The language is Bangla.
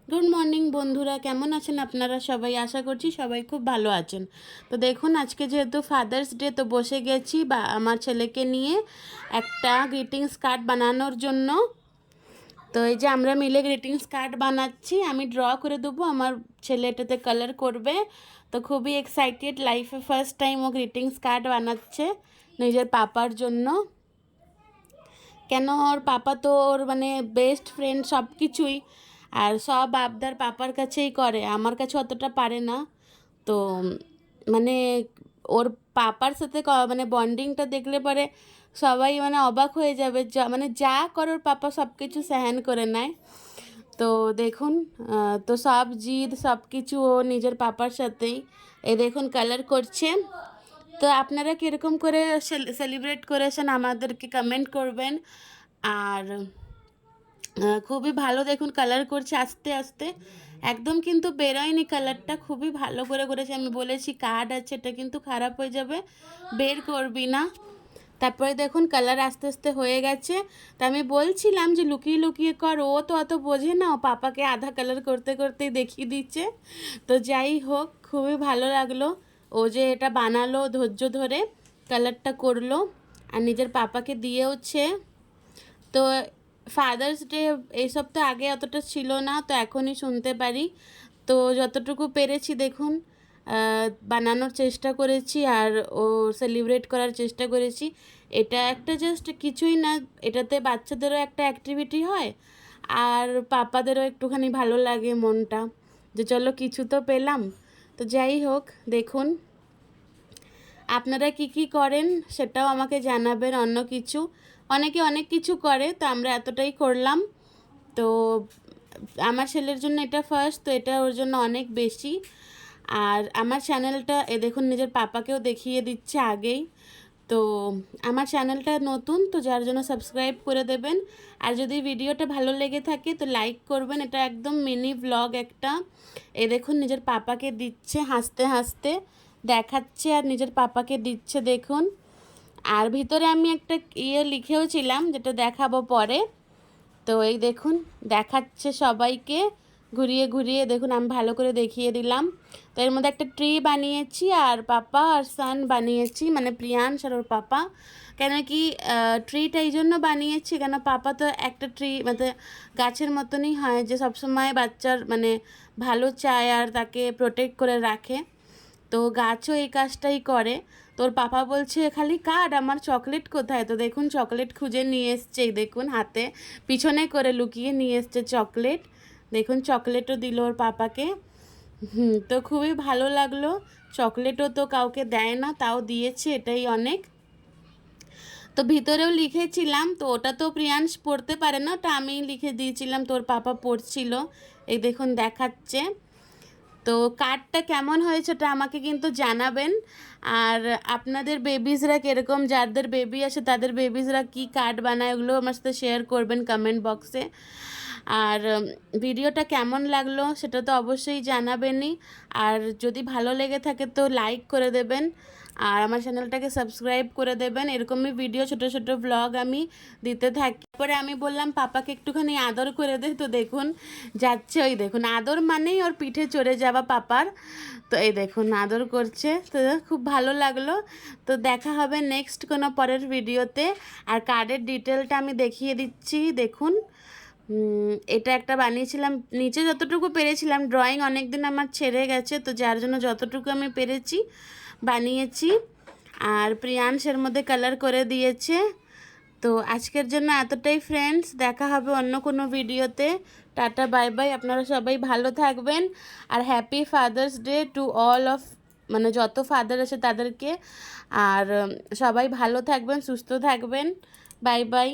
গুড মর্নিং বন্ধুরা, কেমন আছেন আপনারা সবাই? আশা করছি সবাই খুব ভালো আছেন। তো দেখুন, আজকে যেহেতু ফাদার্স ডে, তো বসে গেছি বা আমার ছেলেকে নিয়ে একটা গ্রিটিংস কার্ড বানানোর জন্য। তো এই যে আমরা মিলে গ্রিটিংস কার্ড বানাচ্ছি, আমি ড্র করে দেবো, আমার ছেলে এটাতে কালার করবে। তো খুবই এক্সাইটেড, লাইফে ফার্স্ট টাইম ও গ্রিটিংস কার্ড বানাচ্ছে নিজের পাপার জন্য। কেন, ওর পাপা তো ওর মানে বেস্ট ফ্রেন্ড, সব কিছুই, আর সব আবদার পাপার কাছেই করে, আমার কাছে অতটা পারে না। তো মানে ওর পাপার সাথে মানে বন্ডিংটা দেখলে পরে সবাই মানে অবাক হয়ে যাবে, যা মানে যা করে ওর পাপা সব কিছু সহ্যান করে নেয়। তো দেখুন, তো সব জিদ সব কিছু ও নিজের পাপার সাথেই। এই দেখুন কালার করছে। তো আপনারা কীরকম করে সেলিব্রেট করেছেন আমাদেরকে কমেন্ট করবেন। আর খুবই ভালো, দেখুন কালার করছে আস্তে আস্তে, একদম কিন্তু বেরোয়নি কালারটা, খুবই ভালো করে করেছে। আমি বলেছি কার্ড আছে, এটা কিন্তু খারাপ হয়ে যাবে, বের করবি না। তারপরে দেখুন কালার আস্তে আস্তে হয়ে গেছে। তা আমি বলছিলাম যে লুকিয়ে লুকিয়ে কর, ও তো অত বোঝে না, ও পাপাকে আধা কালার করতে করতেই দেখিয়ে দিচ্ছে। তো যাই হোক, খুবই ভালো লাগলো ও যে এটা বানালো, ধৈর্য ধরে কালারটা করলো আর নিজের পাপাকে দিয়েওছে। তো ফাদার্স ডে এইসব তো আগে অতটা ছিল না, তো এখনই শুনতে পারি। তো যতটুকু পেরেছি দেখুন বানানোর চেষ্টা করেছি আর ও সেলিব্রেট করার চেষ্টা করেছি। এটা একটা জাস্ট কিছুই না, এটাতে বাচ্চাদেরও একটা অ্যাক্টিভিটি হয় আর পাপাদেরও একটুখানি ভালো লাগে মনটা, যে চলো কিছু তো পেলাম। তো যাই হোক, দেখুন আপনারা কি কি করেন সেটাও আমাকে জানাবেন। অন্য কিছু, অনেকে অনেক কিছু করে, তো আমরা এতটাই করলাম। তো আমার ছেলের জন্য এটা ফার্স্ট, তো এটা ওর জন্য অনেক বেশি। আর আমার চ্যানেলটা দেখুন নিজের পাপাকেও দেখিয়ে দিচ্ছে আগেই। তো আমার চ্যানেলটা নতুন, তো যার জন্য সাবস্ক্রাইব করে দেবেন। আর যদি ভিডিওটা ভালো লেগে থাকে তো লাইক করবেন, এটা একদম মিনি ব্লগ একটা। দেখুন নিজের পাপাকে দিচ্ছে, হাসতে হাসতে দেখাচ্ছে আর নিজের পাপাকে দিচ্ছে দেখুন। আর ভিতরে আমি একটা লিখেও ছিলাম, যেটা দেখাবো পরে। তো এই দেখুন দেখাচ্ছে সবাইকে ঘুরিয়ে ঘুরিয়ে, দেখুন আমি ভালো করে দেখিয়ে দিলাম। তো এর মধ্যে একটা ট্রি বানিয়েছি আর পাপা আর সান বানিয়েছি, মানে প্রিয়াংশ আর ওর পাপা। কেন কি ট্রিটা এই জন্য বানিয়েছি, কেন পাপা তো একটা ট্রি মানে গাছের মতনই হয়, যে সবসময় বাচ্চার মানে ভালো চায় আর তাকে প্রোটেক্ট করে রাখে। তো গাছও এই কাজটাই করে। তোর পাপা বলছে খালি কার্ড, আমার চকলেট কোথায়? তো দেখুন চকলেট খুঁজে নিয়ে এসছে, এই দেখুন হাতে পিছনে করে লুকিয়ে নিয়ে এসছে চকলেট। দেখুন চকলেটও দিল ওর পাপাকে। তো খুবই ভালো লাগলো, চকলেটও তো কাউকে দেয় না, তাও দিয়েছে, এটাই অনেক। তো ভিতরেও লিখেছিলাম, তো ওটা তো প্রিয়াংশ পড়তে পারে না, ওটা আমি লিখে দিয়েছিলাম, তোর পাপা পড়ছিল। এই দেখুন দেখাচ্ছে। তো কার্ডটা কেমন হয়েছে ওটা আমাকে কিন্তু জানাবেন। আর আপনাদের বেবিজরা কীরকম, যাদের বেবি আছে তাদের বেবিজরা কি কার্ড বানায়, ওগুলো আমার সাথে শেয়ার করবেন কমেন্ট বক্সে। আর ভিডিওটা কেমন লাগলো সেটা তো অবশ্যই জানাবেনই। আর যদি ভালো লেগে থাকে তো লাইক করে দেবেন আর আমার চ্যানেলটাকে সাবস্ক্রাইব করে দেবেন। এরকমই ভিডিও ছোট ছোট ব্লগ আমি দিতে থাকি। পরে আমি বললাম পাপাকে একটুখানি আদর করে দে, তো দেখুন যাচ্ছে, ওই দেখুন আদর মানেই ওর পিঠে চড়ে যাওয়া পাপার। তো এই দেখুন আদর করছে, তো খুব ভালো লাগলো। তো দেখা হবে নেক্সট কোনো পরের ভিডিওতে। আর কার্ডের ডিটেলটা আমি দেখিয়ে দিচ্ছি, দেখুন এটা একটা বানিয়েছিলাম, নিচে যতটুকু পেরেছিলাম, ড্রয়িং অনেক দিন আমার ছেড়ে গেছে, তো যার জন্য যতটুকু আমি পেরেছি বানিয়েছি। আর প্রিয়াংশের মধ্যে কালার করে দিয়েছে। তো আজকের জন্য এতটাই ফ্রেন্ডস, দেখা হবে অন্য কোনো ভিডিওতে। টাটা বাই বাই, আপনারা সবাই ভালো থাকবেন। আর happy father's day to all of, মানে যত ফাদার আছে তাদেরকে। আর সবাই ভালো থাকবেন, সুস্থ থাকবেন। Bye bye.